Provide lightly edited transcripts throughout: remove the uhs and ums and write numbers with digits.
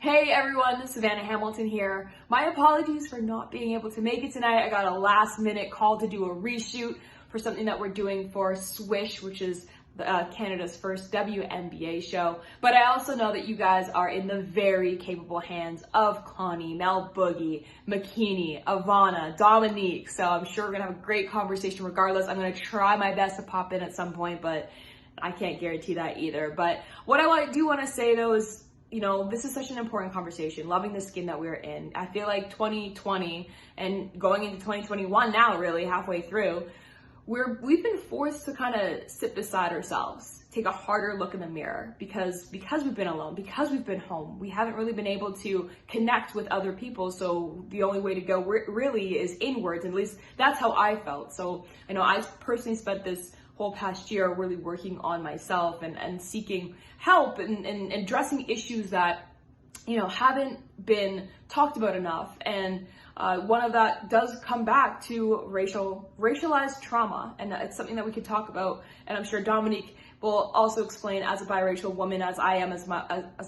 Hey everyone, Savanna Hamilton here. My apologies for not being able to make it tonight. I got a last minute call to do a reshoot for something that we're doing for Swish, which is Canada's first WNBA show. But I also know that you guys are in the very capable hands of Connie, Mel Boogie, McKinney, Ivana, Dominique. So I'm sure we're gonna have a great conversation regardless. I'm gonna try my best to pop in at some point, but I can't guarantee that either. But what I do want to say though is, this is such an important conversation, loving the skin that we're in. I feel like 2020 and going into 2021 now, really halfway through, we've been forced to kind of sit beside ourselves, take a harder look in the mirror because we've been alone, because we've been home. We haven't really been able to connect with other people. So the only way to go really is inwards. At least that's how I felt. So I know I personally spent this whole past year really working on myself and seeking help and addressing issues that haven't been talked about enough. And one of that does come back to racialized trauma, and it's something that we could talk about. And I'm sure Dominique will also explain, as a biracial woman, as I am as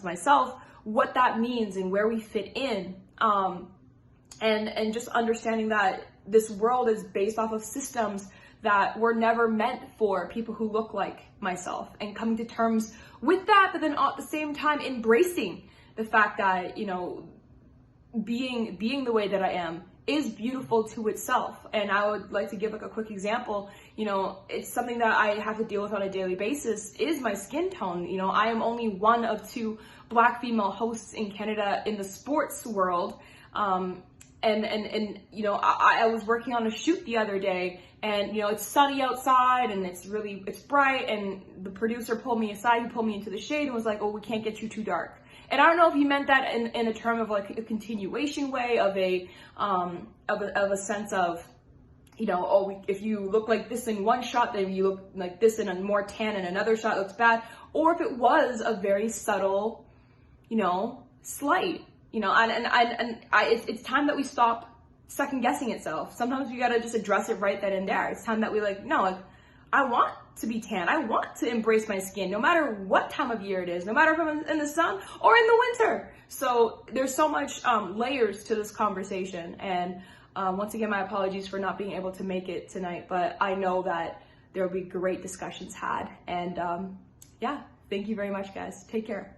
myself, what that means and where we fit in. And just understanding that this world is based off of systems that were never meant for people who look like myself, and coming to terms with that, but then at the same time embracing the fact that, being the way that I am is beautiful to itself. And I would like to give a quick example. It's something that I have to deal with on a daily basis is my skin tone. I am only one of two Black female hosts in Canada in the sports world. I was working on a shoot the other day, and it's sunny outside and it's bright, and the producer pulled me aside, he pulled me into the shade and was like, "Oh, we can't get you too dark." And I don't know if he meant that in a term of like a continuation way of a sense of, if you look like this in one shot, then you look like this in a more tan and another shot looks bad, or if it was a very subtle, slight. It's time that we stop second guessing itself. Sometimes we gotta just address it right then and there. It's time that we I want to be tan. I want to embrace my skin, no matter what time of year it is, no matter if I'm in the sun or in the winter. So there's so much layers to this conversation. And once again, my apologies for not being able to make it tonight, but I know that there will be great discussions had. And thank you very much, guys. Take care.